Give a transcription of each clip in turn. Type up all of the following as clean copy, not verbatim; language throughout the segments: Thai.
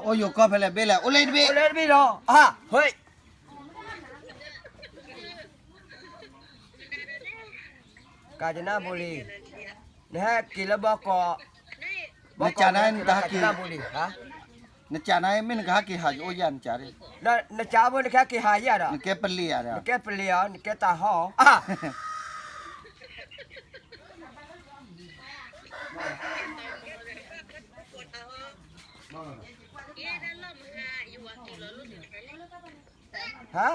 โอโยก็ไปเลยเบลโอเลยเบ โอเลบีรอเฮ้ยกาญจนบุรีนะฮะกินแล้วบอกกอ นะจานันตากี กาญจนบุรีฮะ นะจานัยไม่นึกหากีหาโอยันจารี นะจ้าบนแค่กี่หายอ่ะ นึกแกเปลี่ยน แกเปลี่ยนแกตาห่อฮะ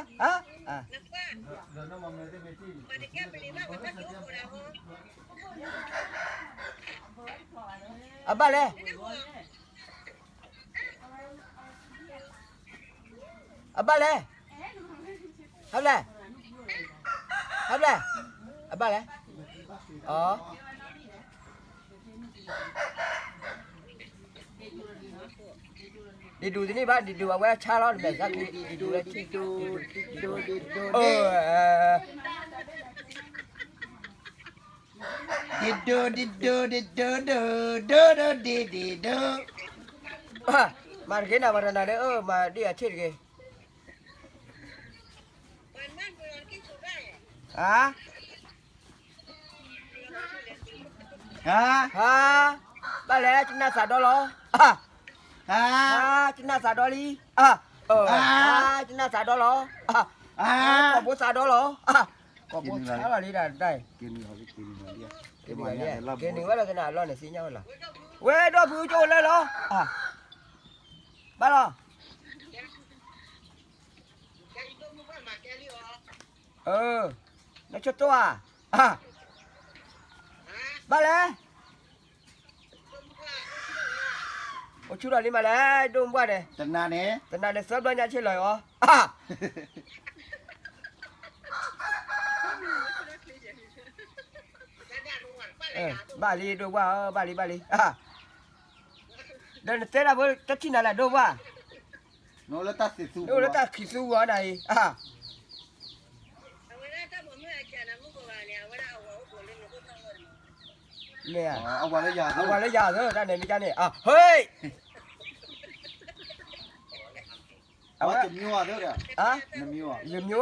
บ้าเลยบ้าเลยทำไรบ้าเลยอ๋อดีดูที่นี่บ้านดีดูเอาไว้ชาล้อแบบสักดีดูเลยดีดูดิดูมาเกินอะไรนั่นเลยมาดีอาชีพกี่บ้าเลยจินน่าสาดอลจินน่าสาดอลีจินน่าสาดอลกบสาดอลกบสาดอลีได้กินเขากินเขาเรียก กินหนึ่งว่าเราขนาดร้อนเนี่ยสีเงาเหรอเว้ยดอกผิวโจรเลยเหรอบ้าเหรอนักชุดตัวบ้าเลยโอ้ชุดอะไรมาเลยดูบ้าเลยแต่นานเนี่ย เสิร์ฟด้วยยาเฉลยเหรอบ้าลีดูว่าบ้าลีเดินเตะระเบิดตัดที่นั่นแหละดูว่าโนเลต้าสิสู ดูแล้วตัดขี้สู้ว่าไหนเนี่ยเอาวันละยาเถอะด้านไหนมีจานเนี่ยเฮ้ยเอาว่าจะมิ้วเด้อเนี่ยจะมิ้วลืมมิ้ว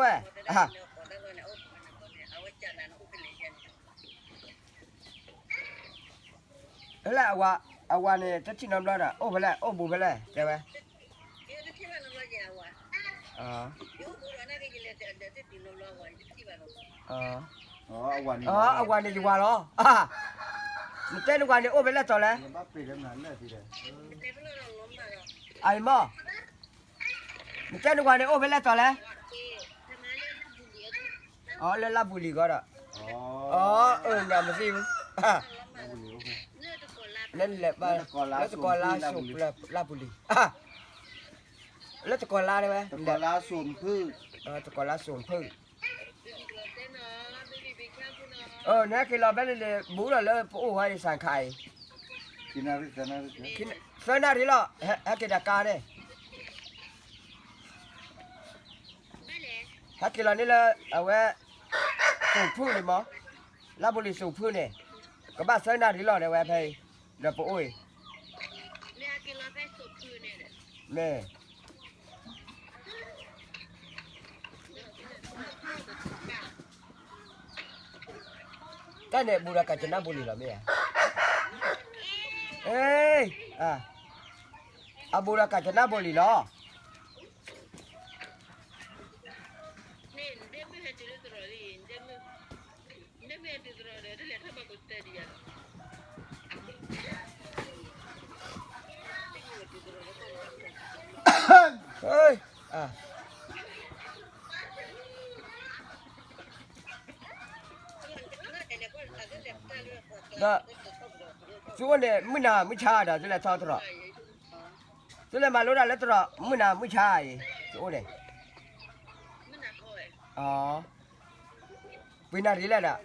แล้วเอาว่าเนี่ยจะชิ้นน้ำร้อนโอ้ไปแล้วโอ้บูไปแล้วใช่ไหมเอาวันนี้เอาวันนี้อยู่ว่าเหรอมันเต้นวันนี้โอ้ไปแล้วต่อแล้วไอ้หม้อมันเต้นวันนี้โอ้ไปแล้วต่อแล้วเล่นลาบุรีก็ได้อย่ามาซิวเล่นแหละบ้านแล้วตะกอนลาสุกลาบุรีแล้วตะกอนลาได้ไหมตะกอนลาส่วนพืชตะกอนลาส่วนพืชเนี่ยกินเราแบบนี้บูเราเลยโอ้ยสั่งไข่กินอะไรกินเส้นอะไรล่ะให้กินดากาเนี่ยให้กินเรานี่เลยเอาไว้สูบพืชเลยมั้งลาบุรีสูบพืชเนี่ยก็บ้าเส้นอะไรล่ะเนี่ยไว้เพย์เดี๋ยวโอ้ยแม่ก็เนี่ยบูรากาญจนบุรีเหรอแม่บูรากาญจนบุรีเหรอเฮ้ยส่วนเนี่ยไม่น่าไม่ช้าด่ะส่วนเนี่ยทอดตลอดส่วนเนี่ยมาลุ้นอะไรตลอดไม่น่าไม่ช้าส่วนเนี่ยวินาทีแรกอ่ะ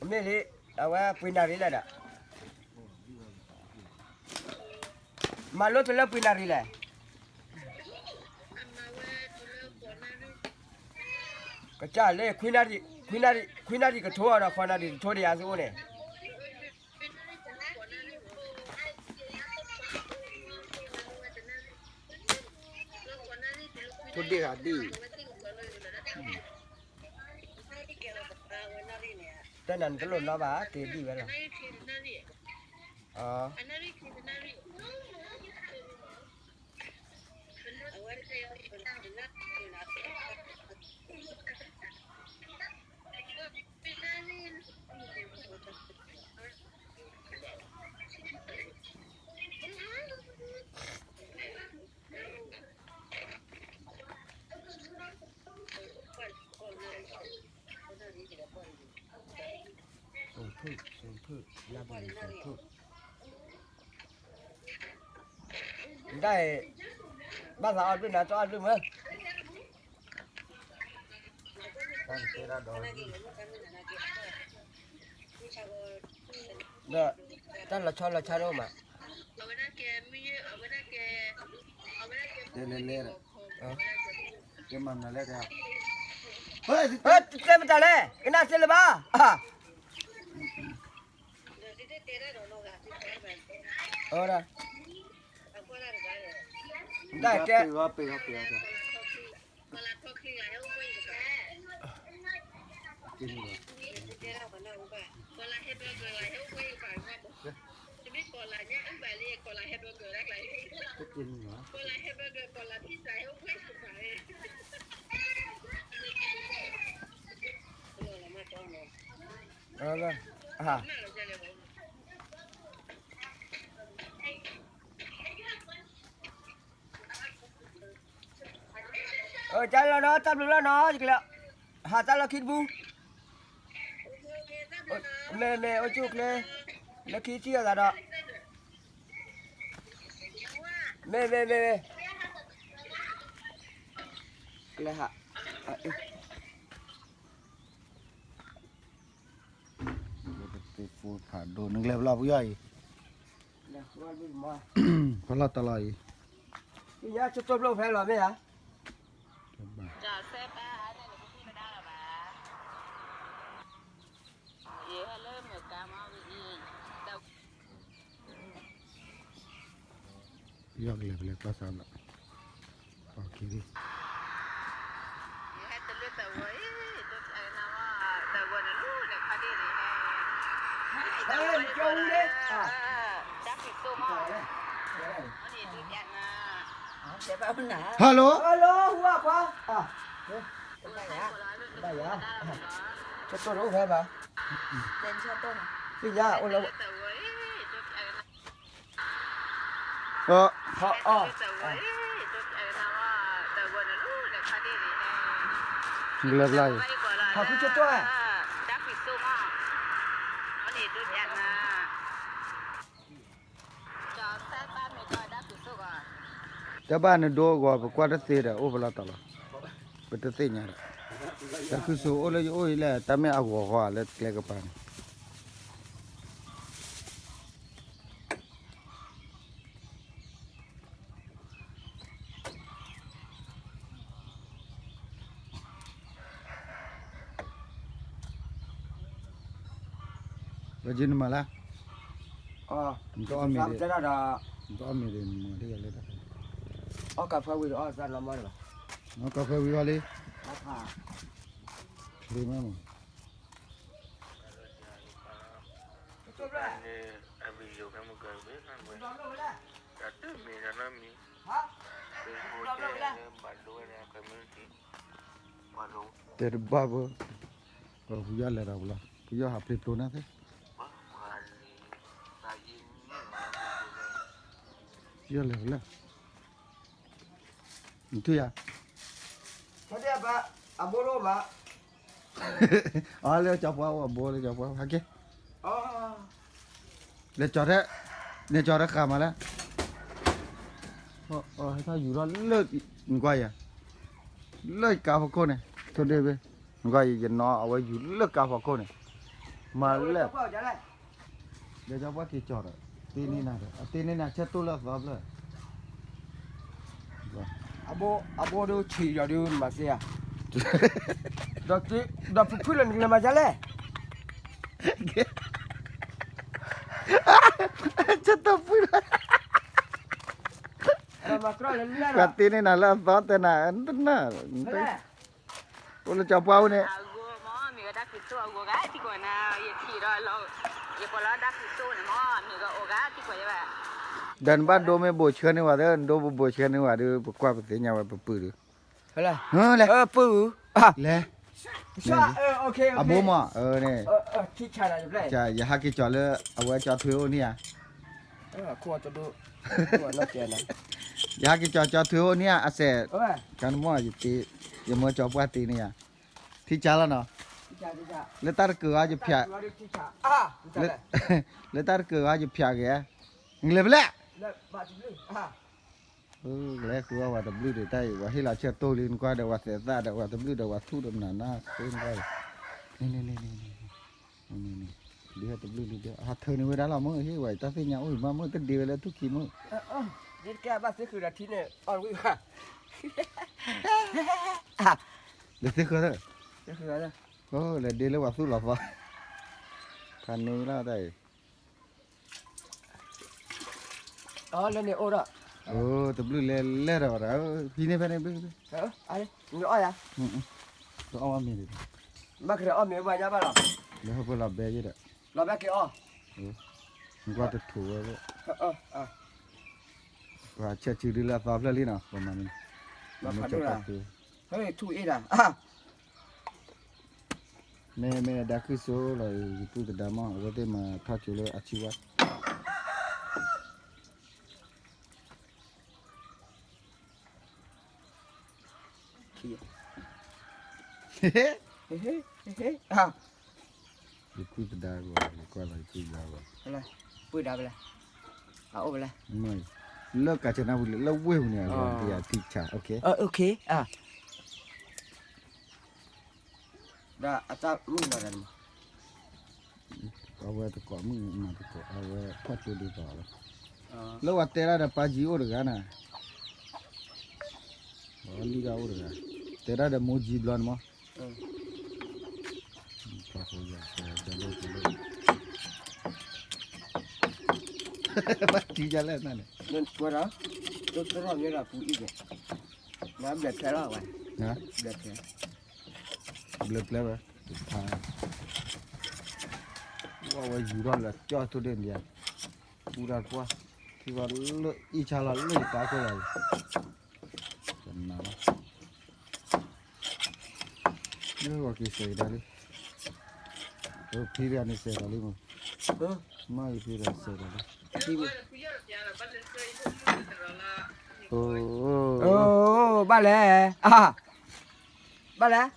ไม่เลยเอาไว้วินาทีแรกอ่ะมาลุ้นตัวเล็กวินาทีแรก ก ကကြလေခွင်းနာဒီကထိုးရတော့ခေါနာဒီထိုးရရစိုးနေ ทุดเดียดี แต่นั่นก็หล่นแล้วบ่าเกดีไปแล้วอ๋อส่งพืชยาบำรุงส่งพืชได้บ้านสาวอันเป็นนะจ้าอันเป็นมั้ย ตั้งเตระดอน เด้อตั้งละช้อนละชาโนมา เล่เล่เลย อ๋อ เกมันนั่นแหละครับเฮ้ย เฮ้ยเต็มตาเลยกินน้ำเสร็จแล้วบ่าเออได้แก ว่าไปกินเลย ก็กินเหรอ เออเลยอ่ะใจแล้วเนาะจับดูแล้วเนาะจิกแล้วหาจับแล้วคิดบูแม่โอ้จุกเลยแล้วคิดเชี่ยอะไรดอกแม่เลยฮะ ไปฟูดผ่านโดนนึงแล้วเราย่อยเพราะเราตลอด นี่ยาจะต้มลงแพงหรอไม่ฮะ Trà xe ba ở đây là cũng như đó là bà. Vậy hay lớn người Cà Mau gì đâu. ย่อยเลยก็สามละโอเคดิ Vậy hay tôi lướt tàu ấy, tôi chạy nào tàu quần là lúc này khai đi này. Tàu quần đấy. Chắc thì xô mò. Nó nhìn tôi chạy mà. Sẽ bao nè. ฮัลโหล ฮัลโหลหัวขวาอ่ะได้ยะจะต้มลงแพงป่ะ Tên cho tôi. นี่ยาโอ้แล้ว Tàu ấy, tôi chạy nào. อ๋อ Tàu ấy, tôi chạy nào tàu quần là lúc này khai đi này. เลิกไล่ หาคุณจะตัว Chắc thì xô mò. Nó nhìn tôi chạy mà. Cho xe ba mày coi đã từ xô rồi. แต่บ้านเนี่ยดูกว่าปกว่าจะเสียดโอ้เวลาตลอดเป็นตัวเสียเนี่ยแต่คือสู้โอ้เลยโอ้ยแหละแต่ไม่เอาหัวหัวเลยแกก็ไปไปยินมาละ อ๋อ มันก็อ้อมมี สาม เด จะได้ดอ มันก็อ้อมมีเดนมาที่กันเลยนะ อ๋อกาแฟวิโอสั่นละมั้งเหรอ เอากาแฟวิวาลี ราคา ดีมากมั้ง จบแล้ว Abiyo kamu garbe kan gue. จบแล้ว Kata mi karena mi. ฮะ Facebook ada balu ada community. Balu. แต่บ้าบ่ผู้ยาเลยเราละผู้ยาหาเพลิดเพลินนะเถอะ Wali. Lagi ni. ผู้ยาเลยละนี่ทุยา เขาเรียกว่าอะโบโรมา อ๋อเลยจับว่าโบเลยจับว่าฮักเก อ๋อ เลยจอดแล้วเนี่ยจอดแล้วกลับมาแล้วให้ถ้าอยู่รอเลิกมันก็อย่าเลิกกาฟโก้เนี่ยตัวเดียวมันก็อย่านอนเอาไว้อยู่เลิกกาฟโก้เนี่ยมาแล้ว เปล่าจะได้ เดี๋ยวจะว่ากี่จอดอ่ะตีนี่นะตีนี่นะเช็ดตู้แล้วสอบเลย อะโบดูฉี่อยู่ดูมาเสียด da fukulan ni majale. Cetak pula. Makro lelala. Kati ni nala thot na entna. Ulu chapau ni. Ago mo mi ga da kiso ago ga ti ko na ye ti ro lo ye ko la da kiso ni mo mi ga o ga ti ko ye ba Dan ban do me bo chön ni wa de do bo chön ni wa de kwa pe nya wa pe pu de. Hala. Ha le. Pu. Le. Sa okay. Abo ma ni. Ki chara ju le. Cha ya ha ki cho le awa cho thwe ni à. Ko to do. Ko na ke na. Ya ha ki cho thwe ni à ase. Oi. Kan mo ji ti ye mo cho pa ti ni à. Thi cha la no. Cha. Le tar ke a ji phya. Le Le tar ke a ji phya ke. Le bla. ba ti le. Le ku wa da blu de tai wa hi la che to lin kwa da wa se da da wa da blu da wa thu da na na ko ni ni. Ni. Dia da blu dia. Ha thơ ni we da la mo hi wa ta se nya oi ma mo ta de le tu ki mo. Ni ka ba seคือนาทีเนี่ยออนวิค่ะ Le se ko da. นี่คืออะไร Oh, le de le wa su la fa. Kan ni la dai. อ๋อแล้วเนี่ยโอ้ละ Oh, da blu le da wa. Pi ne ba ne be. อะไรมีอ้อยอ่ะ To awa mi de. มาคืออ้อมีไว้ยาบ้าหรอ Le ho po la be ji da. เราแบกกี่อ้อ Ngwa ta thu wa. อ่ะ Wa che chi de la fa fla li na. Pa ma ni. มา Mo ผัด cho ด้วย pa อ่ะ tu. เฮ้ยทูอีด่ะ Me da ku so la tu da ma wa de ma tha chu le a chi wa. เฮ้อ่ะ Ku da wa ko la ku da wa. อะไรปุ้ยด่าไปเลยเอาไปเลย Mai. Lo ka cha na bu lo we hu ni a lo dia ti cha. Okay. โอเคอ่ะด่าอาจารย์มึงมาแล้ว Awa ta ko mu ma ta ko awa pha chu de ba la. อ๋อ Lo wa te ra da pa ji o de ga na. Ba li ga o de ga. Te ra da mo ji blon mo. เออ Pa ko ya da lo ko lo. Ba ti ja le na ne. นั่นตัวเราตัวเราเนี่ยเราปุ้ยอีกน้ำเดือดแค่ละวัน Ha? เดือดแค่ Ble ble ba. Tha. Wa yu ra la cho to de dia. Pura kwa. Thì vào lựa y cha là lựa cá cho này. Chân nào. Đưa vào cái sợi đây đi. Phi ra này sợi đây mà. เออ Mai phi ra sợi đây. ที่นี่ Ồ. โอ้บ้านแล้วบ้านแล้ว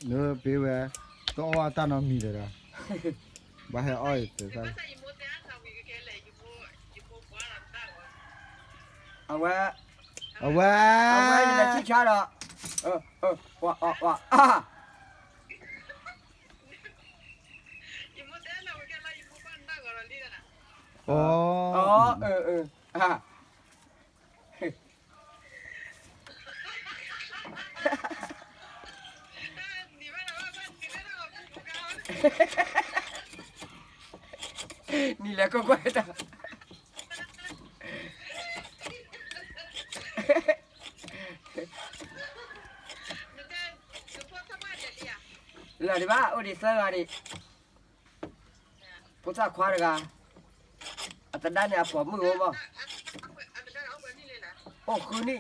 Nữa phi về. Có hoa ta nó mì rồi đó. Bà hay oi từ sao? เอาไว้ À เอาไว้ wow. ในที่ชาร์ดว้าอ๋อ Ồ. อ่ะนี่แหละก็กว่าจะlà đi ba, ôi đi sơ là đi, bố cha khoa được à? À tận đây này bỏ mưa không? Ô khứ đi,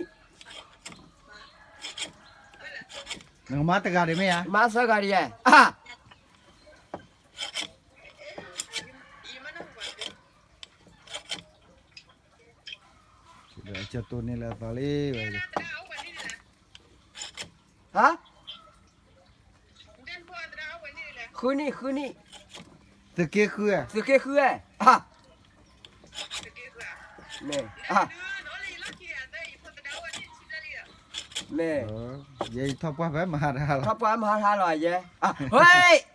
Nang mata ga de me ya. má sơ gà đi à? Sudah jatuh ni lah tali. Hả? Khứ đi, Từ kia khư à? từ kia khứ à? Nè, nè, Vậy thôi quá phải mà ra là. thắp quá mà hai loài vậy? À, hey!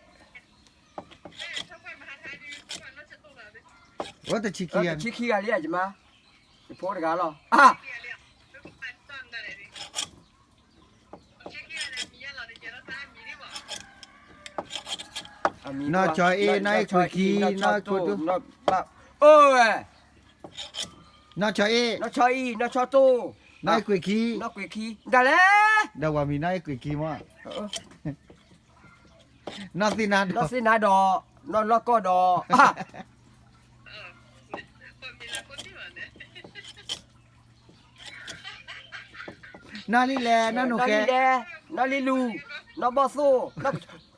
Ủa ta chi kia. Chỉ khi gà đi à chứ mà? Phố được gà lo. À, นอชอยเอนายคุยคีนอคุดู นอบ้าโอ้ย นอชอยเอน อชอยนอชอตู นายคุยคี นอกุยคีได้แล้ว เดาว่ามีนายคุยคีมั้งนอสินาด นอสินาดอนอลก็ดออ่ะ นาลีแลนาหนู นอ แก ลิแดนอลิลูนอบอโซนอ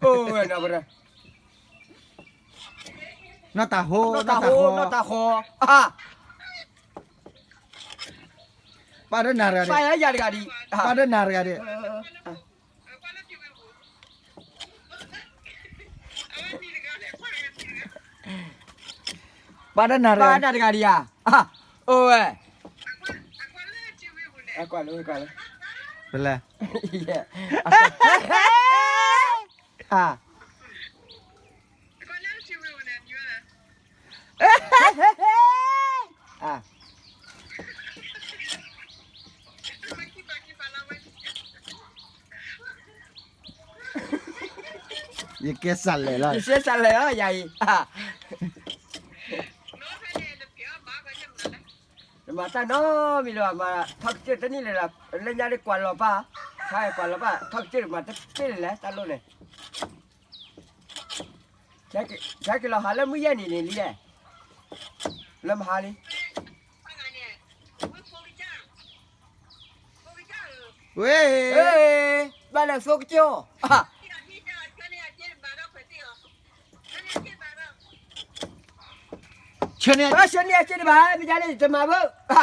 โอ้ยนอบ่ได้ นาตาโฮ นอตาโฮนอตาโฮอ่ะ ปาดนาระ ไปให้ยาดกาดี ปาดนาระเด ปาดนา ไป ระ นาดกาดีอ่ะอ่ะโอ้ยอะกว่าเลยกว่าเลย เป็นไร อ่ะอ่ะ ยี่แกสั่นเลยล่ะ 你先上来啊，阿姨啊！mà ta nó mi là mà thật chứ thế này là lên nhà đi quản lò ba khai quản lò ba thật chứ mà thế này là ta luôn này trái cái lò hà lên mới giờ này đi à lâm hà đi เว้ย ê ba là số cái chiêu à เชื่อเนี่ย à xin đi xin đi bà bây giờ đi cho mà bơ à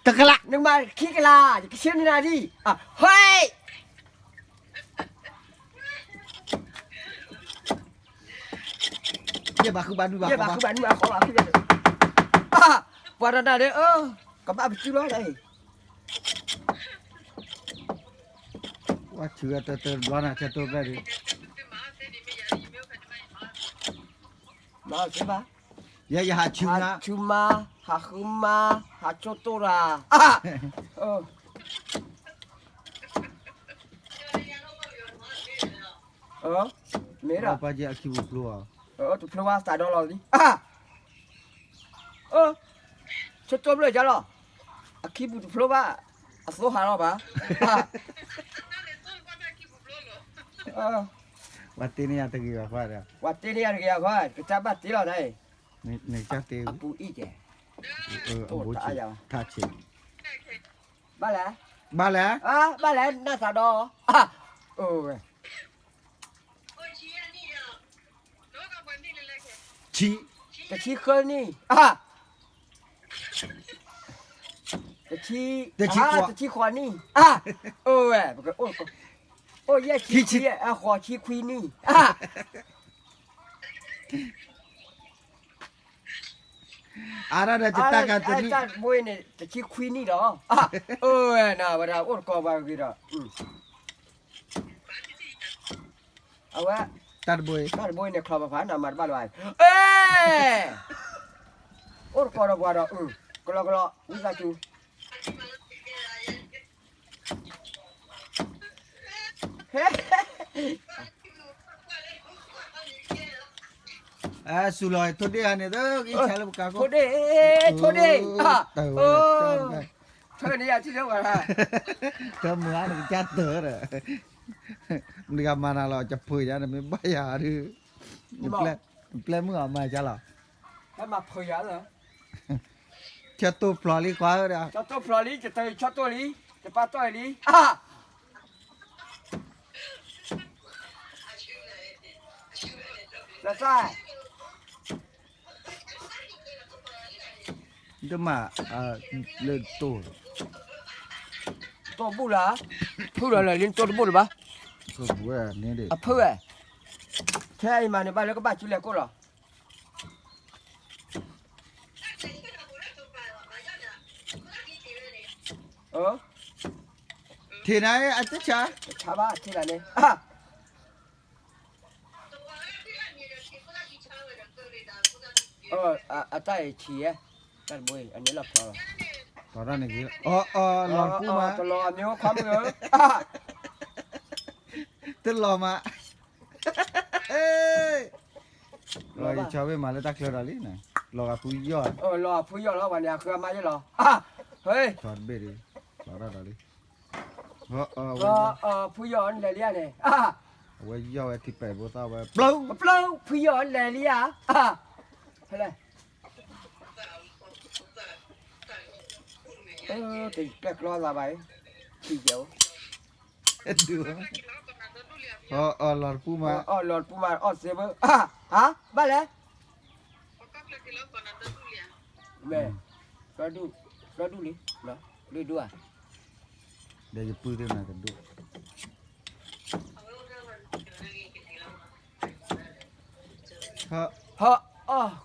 ตะกะละ nhưng mà khi cái là cái xin đi nào đi à hơi เย่บาคือบาดูบา cái bà cứ bán mà khó bà cứ bán à vào đây này ơ có bà bị chưa đây ว่าเชื่อเตอร์ร้อนอ่ะจะตัวกันดิ mà cái bà อย่าอย่าหาชิวนะ Hachuma, Hachuma, Hachotora. Ah! Oh. Mira. ป้าจะคิวปลัว Tu keluar tak ada lah ni. Ah! Cetum le jalo. Akibu tu keluar. Aso halo ba. Ah. วัดที่นี่ตะกี้ว่าว่า Wati ni ada dia kan. Kecabat ti lah dai. ในจักเตว Apu i je. อโบชิทัช Ba la. บ้าแล้ว Ah, ba la na sa do. Ah. Oh. ชี Cái chi khơi ni. À. Cái chi khoa ni. À. Ôi, ôi. Ôi, yeah, chi à khoa chi quy ni. À. อาราดาจิตตากันตัวนี้ À, bôi này cái chi quy ni đó. À. Ôi, nào bà nào ôi co vào kia đó. Ừ. À quá. ตัดบอย Nó bôi này khò bà phá nào mà bà loài. Ê! Ôi co đó qua đó. Ừ. Có lo, đi ra chú. สุลอยตัวเดียวเนี่ยเด้อกินแค่ละกาก็ Thôi đi. À. Tao ơi, Thôi đi à chứ đâu à. เธอเหมือนจัดเตอร์เลยมึงกำมานาเราจะพูดยังไม่บ้ายาดื้อแปลเมื่อมาจ้ะหรอ Cái mà phơi á rồi. เชื่อตัวปลอลีกว่าเลย Cho tôi phơi lý, cho tôi cho tôi lý, cho ba tôi lý. À. Là sao? จะมาเล่นตัว Tôi bu là. Phơi là liên tôi bu là ba. ก็บัวนี่ดิ À phơi à. Thế ai mà này ba lấy cái ba chú lẹ cô rồi. Ờ. ที่ไหนอาจจะช้า Chà ba, thế là này. À. Tại chỉ á. Tại bôi, anh nhớ lập rồi. ตอนนั้นนี่อ๋อหลอนปูมา Tôi lo nhớ khoắm nữa. À. ตึ้นรอมาเอ้ยรอจะชอบไปมาแล้วตักเลือดอะไรนะรอกับผู้ยอด รอผู้ยอดแล้ววันนี้คือมาใช่หรอเฮ้ย ชอดเบรีรออะไรก็ผู้ยอดเลยเรียเนี่ยไว้ยอดที่ไปบัวตาไว้เปล่า เปล่าผู้ยอดเลยเรียเฮ้ยติดแกล้งรอละไปทีเดียว ดูหลอดผู้มา หลอดผู้มาเซเบอร์บ้าเลยแม่ก็ดูเลยเนาะดูอ่ะ เดี๋ยวจะปื้ดได้ไหมกันดูเพราะ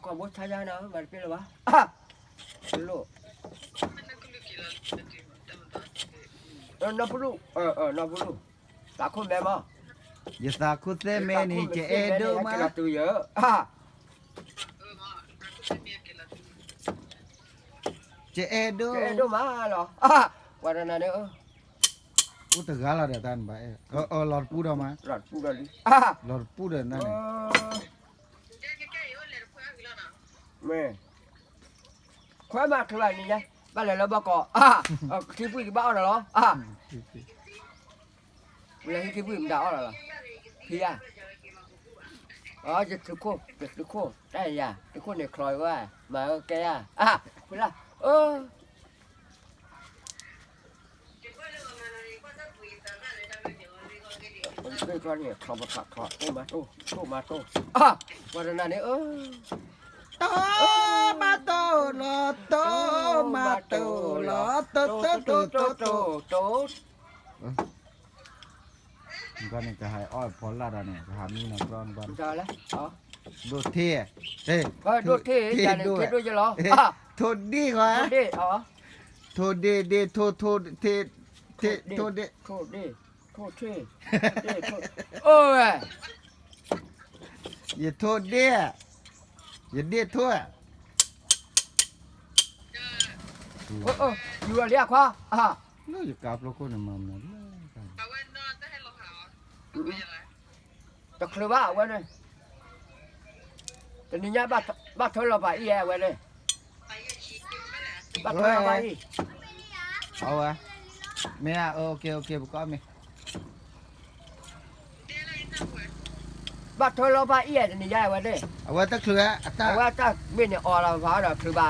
ก่อนบทชายานะมันเป็นอะไรวะโลนับลูนับลูตาคุณแม่มา อย่าสาคุเซเมนี่เจเอโดมา ตัวเยอะเจเอโด มาเหรอวันนั้นเนี่ยอุตกาลอะไรท่านไปหลอดผู้ดมา หลอดพูดเลย หลอดผู้เดินนั่นเอง แม่ควายมาคืออะไรนี่ไงบ้านไหนเราบ้าก่อที่พูดกับบ้าเหรอเวลาที่พูดกับด่าเหรอพี่จะถือโค้ได้ยังถือโค้เนี่ยคลอยว่ามาแกเวลาเป็นก้อนเนี่ยคลอมาขัดคลอโตมาโตวันนั้นเนี่ยโตมาโตลอโตมาโตลอโตก็นี่จะให้อ้อยพอละดาเนี่ยจะหามีน้ำร้อนบ้าน จะแล้วดูเท่เฮ้ย ดูเท่จะเนี่ยเท่ด้วยจะหรอโทษดีกว่า โทษเดโทษเท่โอ้ยอย่าโทษเดียอย่าเดียทั่วอยู่เรียกว่าเราจะกลับเราคนมาหมดจะเคยว่าไว้เลยแต่นี่เนี่ยบ้านเธอเราไปอีแอไว้เลยบ้านเธอเราไปเอาวะไม่อะโอเคบุกก้อนมีบ้านเธอเราไปอีแอแต่นี่เนี่ยไว้เลยเอาไว้ตะเครือเอาไว้ตะเบี้ยเนี่ยออเราฟ้าเราคือบ้า